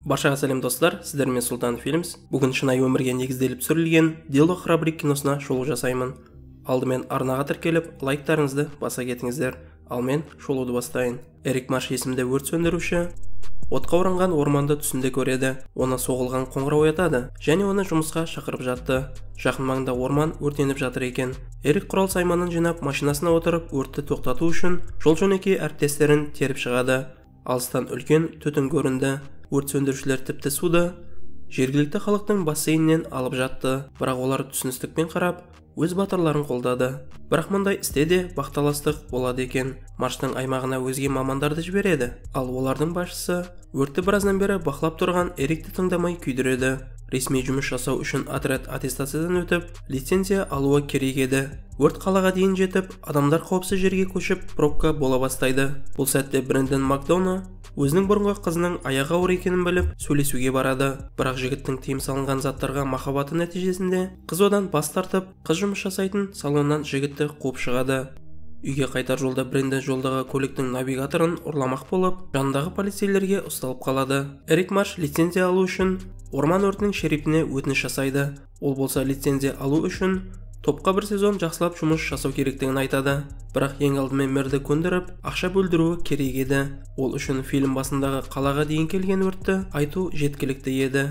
Баршаға сәлем достар, сіздермен Сұлтан Фильмс. Бүгін шынайы өмірге негізделіп түсірілген Дело храбрых киносына шолу жасаймын. Алдымен арнаға тіркеліп, лайктарыңызды баса кетіңіздер. Ал мен шолуды бастайын. Эрик Марш есімді өрт сөндіруші отқа оранған орманды түсінде көреді. Оны соғылған қоңырау оятады және оны жұмысқа шақырып жатты. Жақын маңда орман өртеніп жатыр екен. Эрик құрал сайманын жинап, машинасына отырып, өртті тоқтату үшін жол-жөнекей әріптестерін теріп шығады. Алыстан үлкен түтін көрінді. Өрт сөндірушілер тіпті суды жергілікті халықтың бассейнінен алып жатты. Бірақ олар түсіністікпен қарап, өз батырларын қолдады. Бірақ мұндай істе де бақталастық болады екен. Марштың аймағына өзге мамандарды жібереді. Ал олардың басшысы өртті біраздан бері бақылап тұрған Эрикті тыңдамай күйдіреді. Ресми жұмыс жасау үшін отряд аттестациядан өтіп, лицензия алуы керек еді. Өрт қалаға дейін жетіп, адамдар қауіпсіз жерге көшіп, пробка бола бастайды. Бұл сәтте Брэндон Макдона өзінің бұрынғы қызының аяғы ауыр екенін біліп, сөйлесуге барады. Бірақ жігіттің тыйым салынған заттарға махаббаты нәтижесінде қыз одан бас тартып, қыз жұмыс жасайтын салоннан жігітті қуып шығады. Үйге қайтар жолда Брэндон жолдағы көліктің навигаторын ұрламақ болып, жанындағы полицейлерге ұсталып қалады. Эрик Марш лицензия алу үшін орман өртінің шерифіне өтініш жасайды. Ол болса лицензия алу үшін топқа бір сезон жақсылап жұмыс жасау керектігін айтады. Бірақ ең алдымен мэрді көндіріп, ақша бөлдіруі керек еді. Ол үшін фильм басындағы қалаға дейін келген өртті айту жеткілікті еді.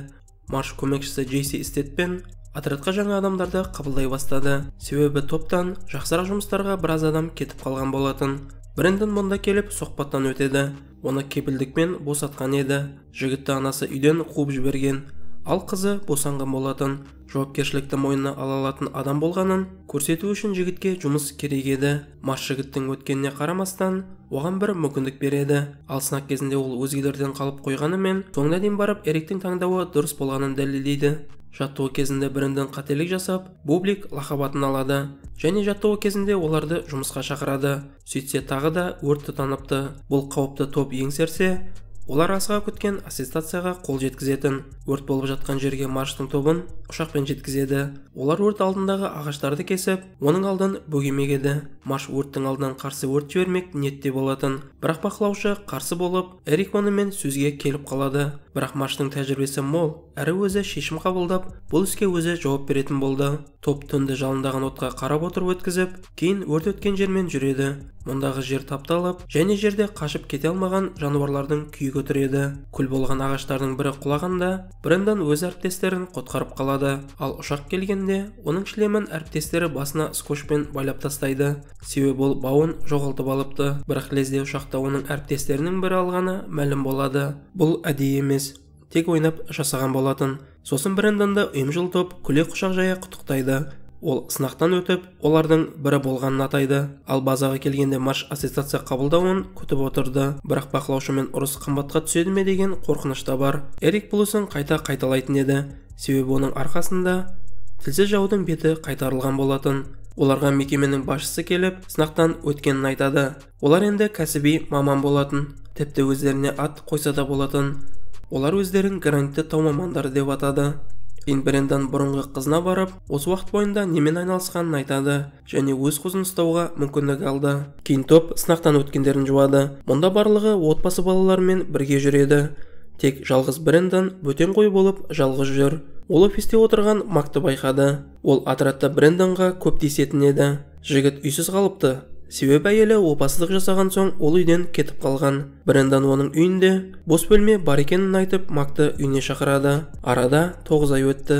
Марш көмекшісі Джейси Стетпен отрядқа жаңа адамдарды қабылдай бастады. Себебі топтан жақсырақ жұмыстарға біраз адам кетіп қалған болатын. Брэндон мұнда келіп сұхбаттан өтеді. Оны кепілдікпен босатқан еді. Жігітті анасы үйден қуып жіберген. Ал қызы босанған болатын. Жауапкершілікті мойнына ала алатын адам болғанын көрсету үшін жігітке жұмыс керек еді. Марш жігіттің өткеніне қарамастан оған бір мүмкіндік береді. Ал сынақ кезінде ол өзгелерден қалып қойғанымен, соңына дейін барып Эриктің таңдауы дұрыс болғанын дәлелдейді. Жаттығу кезінде Брэндон қателік жасап, Бублик лақабатын алады және жаттығу кезінде оларды жұмысқа шақырады. Сөйтсе тағы да өртті таныпты. Бұл қауіпті топ еңсерсе, олар асыға күткен аттестацияға қол жеткізетін. Өрт болып жатқан жерге Марштың тобын ұшақпен жеткізеді. Олар өрт алдындағы ағаштарды кесіп, оның алдын бөгемек. Марш өрттің алдынан қарсы өрт жібермек ниетте болатын. Бірақ бақылаушы қарсы болып, Эрик онымен сөзге келіп қалады. Бірақ Марштың тәжірибесі мол, әрі өзі шешім қабылдап, бұл іске өзі жауап беретін болды. Топ түнді жалындаған отқа қарап отырып өткізіп, кейін өрт өткен жермен жүреді. Мұндағы жер тапталып, және жерде қашып кете алмаған жануарлардың күйі көтіреді. Күл болған ағаштардың бірі құлағанда, Брэндон өз әріптестерін құтқарып қалады. Ал ұшақ келгенде, оның шлемін әріптестері басына скотчпен байлап тастайды. Себебі ол бауын жоғалтып алыпты. Бірақ лезде ұшақта оның әріптестерінің бірі алғаны мәлім болады. Бұл әдейі емес, тек ойнап жасаған болатын. Сосын Брэндонды ұйымшыл топ күле құшақ жая құттықтайды. Ол сынақтан өтіп, олардың бірі болғанын атайды. Ал базаға келгенде Марш аттестация қабылдауын күтіп отырды. Бірақ бақылаушымен ұрыс қымбатқа түседі ме деген қорқыныш та бар. Эрик бұл ісін қайталайтын еді. Себебі оның арқасында тілсіз жаудың беті қайтарылған болатын. Оларға мекеменің басшысы келіп, сынақтан өткенін айтады. Олар енді кәсіби маман болатын. Тіпті өздеріне ат қойса да болатын. Олар өздерін гранитті тау мамандары деп атады. Кейін Брэндон бұрынғы қызына барып, осы уақыт бойында немен айналысқанын айтады және өз қызын ұстауға мүмкіндік алды. Кейін топ сынақтан өткендерін жуады. Мұнда барлығы отбасы балаларымен бірге жүреді. Тек жалғыз Брэндон бөтен қой болып жалғыз жүр. Ол офисте отырған Макты байқады. Ол отрядта Брэндонға көп тиісетін еді. Жігіт үйсіз қалыпты. Себебі әйелі опасыздық жасаған соң ол үйден кетіп қалған. Брэндон оның үйінде бос бөлме бар екенін айтып, Макты үйіне шақырады. Арада 9 ай өтті.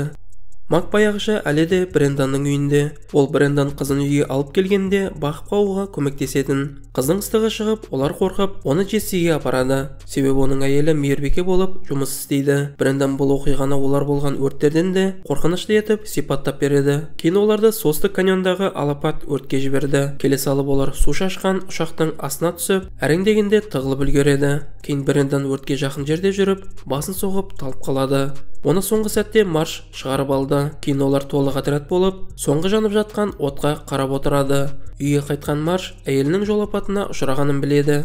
Мак баяғыша әлі де Брэндонның үйінде. Ол Брэндон қызын үйге алып келгенде бақып қағуға көмектесетін. Қыздың ыстығы шығып, олар қорқып, оны Джессиге апарады. Себебі оның әйелі мейірбике болып жұмыс істейді. Брэндон бұл оқиғаны олар болған өрттерден де қорқынышты етіп сипаттап береді. Кейін оларды Солтүстік каньондағы алапат өртке жіберді. Келе салып олар су шашқан ұшақтың астына түсіп, әрең дегенде тығылып үлгереді. Кейін Брэндон өртке жақын жерде жүріп, басын соғып талып қалады. Оны соңғы сәтте Марш шығарып алды. Кейін олар толық отряд болып, соңғы жанып жатқан отқа қарап отырады. Үйге қайтқан Марш әйелінің жол апатына ұшырағанын біледі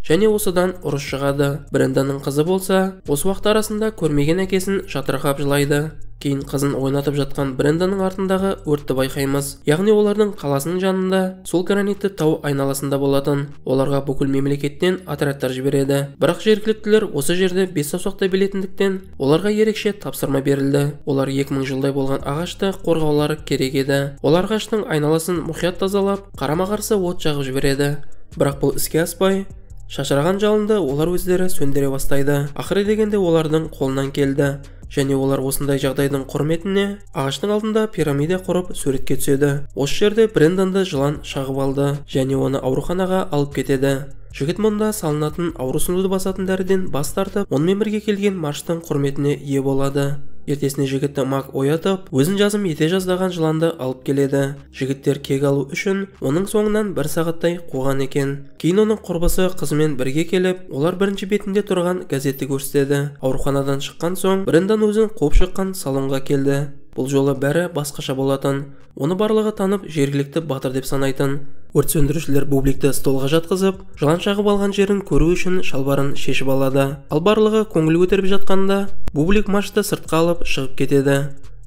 және осыдан ұрыс шығады. Брэндонның қызы болса, осы уақыт арасында көрмеген әкесін жатырқап жылайды. Кейін қызын ойнатып жатқан Бренданның артындағы өртті байқаймыз. Яғни олардың қаласының жанында сол гранитті тау айналасында болатын. Оларға бүкіл мемлекеттен отрядтар жібереді. Бірақ жергіліктілер осы жерде бес саусақтай білетіндіктен оларға ерекше тапсырма берілді. Олар 2000 жылдай болған ағашты қорғаулары керек еді. Олар ағаштың айналасын мұқият тазалап, қарама-қарсы от жағып жібереді. Бірақ бұл іске аспай, шашыраған жалынды олар өздері сөндіре бастайды. Ақыры дегенде олардың қолынан келді. Және олар осындай жағдайдың құрметіне ағаштың алдында пирамида құрып суретке түседі. Осы жерде Бренданды жылан шағып алды және оны ауруханаға алып кетеді. Жігіт мұнда салынатын аурусынуды басатын дәріден бас тартып, онымен бірге келген Марштың құрметіне ие болады. Ертесіне жігітті Мак оятып, өзін жазым ете жаздаған жыланды алып келеді. Жігіттер кек алу үшін оның соңынан 1 сағаттай қуған екен. Кейін оның құрбысы қызымен бірге келіп, олар бірінші бетінде тұрған газетті көрсетеді. Ауруханадан шыққан соң, Брендан өзін қуып шыққан салонға келді. Бұл жолы бәрі басқаша болатын. Оны барлығы танып, жергілікті батыр деп санайтын. Өрт сөндірушілер Бубликті столға жатқызып, жылан шағып алған жерін көру үшін шалбарын шешіп алады. Ал барлығы көңіл көтеріп жатқанда, Бублик Маршты сыртқа алып шығып кетеді.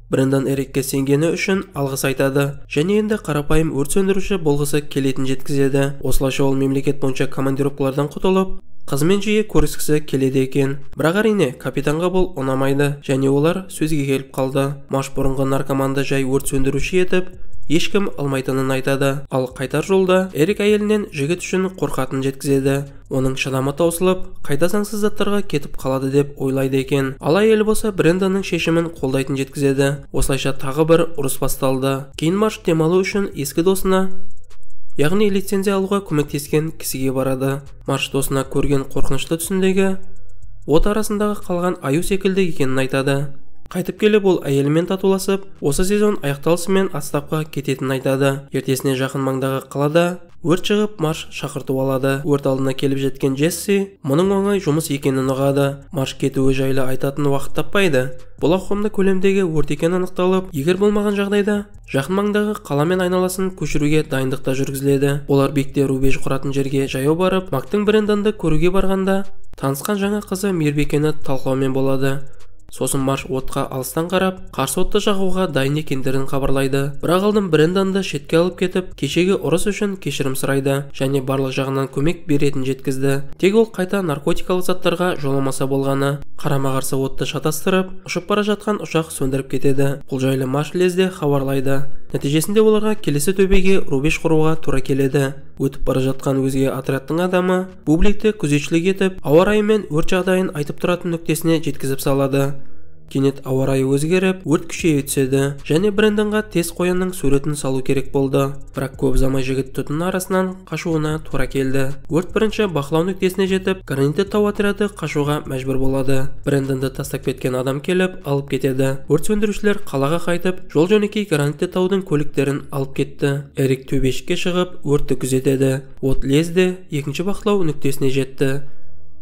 Брендан Эрикке сенгені үшін алғыс айтады және енді қарапайым өрт сөндіруші болғысы келетін жеткізеді. Осылайша ол мемлекет бойынша командировкалардан құтылып, қызымен жиі көріскісі келеді екен. Бірақ әрине, капитанға бұл ұнамайды және олар сөзге келіп қалды. Марш бұрынғы наркоманды жай өрт сөндіруші етіп, ешкім алмайтынын айтады. Ал қайтар жолда Эрик әйелінен жігіт үшін қорқатынын жеткізеді. Оның шыдамы таусылып, қайда заңсыз заттарға кетіп қалады деп ойлайды екен. Ал әйелі болса Бренданның шешімін қолдайтын жеткізеді. Осылайша тағы бір ұрыс басталды. Кейін Марш демалу үшін ескі досына, яғни лицензия алуға көмектескен кісіге барады. Марш досына көрген қорқынышты түсіндегі от арасындағы қалған аю секілді екенін айтады. Қайтып келіп ол әйелімен татуласып, осы сезон аяқталысымен отставкаға кететінін айтады. Ертесіне жақын маңдағы қалада өрт шығып, Марш шақырту алады. Өрт алдына келіп жеткен Джесси мұның оңай жұмыс екенін ұғады. Марш кетуі жайлы айтатын уақыт таппайды. Бұл ауқымды көлемдегі өрт екені анықталып, егер болмаған жағдайда жақын маңдағы қала мен айналасын көшіруге дайындықта жүргізіледі. Олар бекте рубеж құратын жерге жаяу барып, Мактың Бренданды көруге барғанда танысқан жаңа қызы Мейірбикені талқылаумен болады. Сосын Марш отқа алыстан қарап, қарсы отты жағуға дайын екендерін хабарлайды. Бірақ алдын Бренданды шетке алып кетіп, кешегі ұрыс үшін кешірім сұрайды және барлық жағынан көмек беретін жеткізді. Тек ол қайта наркотикалық заттарға жоламаса болғаны. Қарама-қарсы отты шатастырып, ұшып бара жатқан ұшақ сөндіріп кетеді. Бұл жайлы Марш лезде хабарлайды. Нәтижесінде оларға келесі төбеге рубеж құруға тура келеді. Өтіп бара жатқан өзге отрядтың адамы Бубликті күзетшілік етіп, ауа райы мен өрт жағдайын айтып тұратын нүктесіне жеткізіп салады. Кенет ауа райы өзгеріп, өрт күшейе түседі және Бренданға тез қоянның суретін салу керек болды. Бірақ көп ұзамай жігіт түтін арасынан қашуына тура келді. Өрт бірінші бақылау нүктесіне жетіп, гранитті тау отряды қашуға мәжбүр болады. Бренданды тастап кеткен адам келіп, алып кетеді. Өрт сөндірушілер қалаға қайтып, жол-жөнекей гранитті таудың көліктерін алып кетті. Эрик төбешікке шығып, өртті күзетеді. От лезде екінші бақылау нүктесіне жетті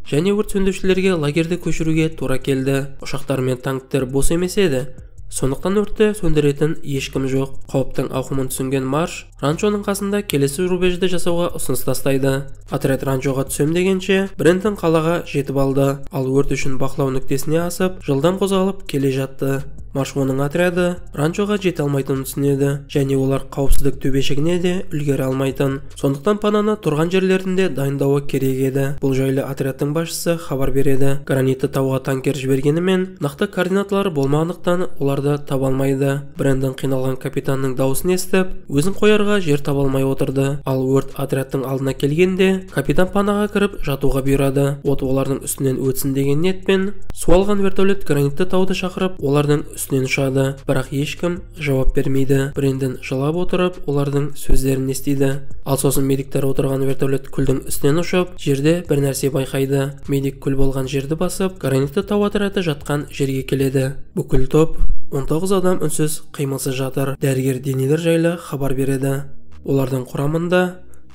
және өрт сөндірушілерге лагерді көшіруге тура келді. Ұшақтар мен танктер бос емес еді. Сондықтан өртті сөндіретін ешкім жоқ. Қауіптің ауқымын түсінген Марш ранчоның қасында келесі рубежді жасауға ұсыныс тастайды. Отряд ранчоға түсем дегенше Брендан қалаға жетіп алды. Ал өрт үшін бақылау нүктесіне асып, жылдам қозғалып келе жатты. Марш оның отряды ранчоға жете алмайтынын түсінеді және олар қауіпсіздік төбешігіне де үлгере алмайтын. Сондықтан пананы тұрған жерлерінде дайындауы керек еді. Бұл жайлы отрядтың басшысы хабар береді. Гранитті тауға танкер жібергенімен нақты координаталары болмағандықтан оларды таба алмайды. Брендан қиналған капитанның дауысын естіп, өзін қоярға жер таба алмай отырды. Ал өрт отрядтың алдына келгенде капитан панаға кіріп жатуға бұйырады. От олардың үстінен өтсін деген ниетпен су алған вертолет гранитті тауды шақырып, олардың үстінен ұшады. Бірақ ешкім жауап бермейді. Брендан жылап отырып, олардың сөздерін естиді. Ал сосын медиктер отырған вертолет күлдің үстінен ұшып, жерде бір нәрсе байқайды. Медик күл болған жерді басып, гранитті тау отряды жатқан жерге келеді. Бүкіл топ 19 адам үнсіз қимылсыз жатыр. Дәрігер денелер жайлы хабар береді. Олардың құрамында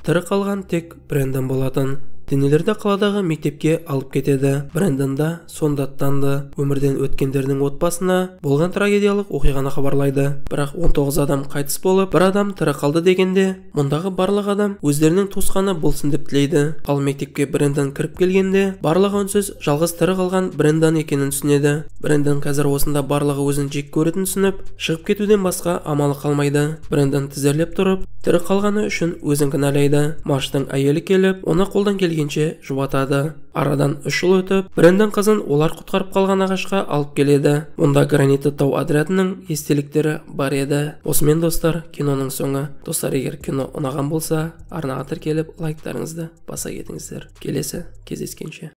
тірі қалған тек Брендан болатын. денелерді қаладағы мектепке алып кетеді. Брэндон да сонда аттанды. Өмірден өткендердің отбасына болған трагедиялық оқиғаны хабарлайды. Бірақ 19 адам қайтыс болып, бір адам тірі қалды дегенде, мұндағы барлық адам өздерінің туысқаны болсын деп тілейді. Ал мектепке Брэндон кіріп келгенде, барлығы үнсіз жалғыз тірі қалған Брэндон екенін түсінеді. Брэндон қазір осында барлығы өзін жек көретінін түсініп, шығып кетуден басқа амалы қалмайды. Брэндон тізерлеп тұрып, тірі қалғаны үшін өзін кінәлайды. Марштың әйелі келіп, оны қолдан келгенше жұбатады. Арадан 3 жыл өтіп, Брэндон қызын олар құтқарып қалған ағашқа алып келеді. Онда гранитті тау отрядының естеліктері бар еді. Осымен достар, киноның соңы. Достар, егер кино ұнаған болса, арнаға тіркеліп лайктарыңызды баса кетіңіздер. Келесі кездескенше.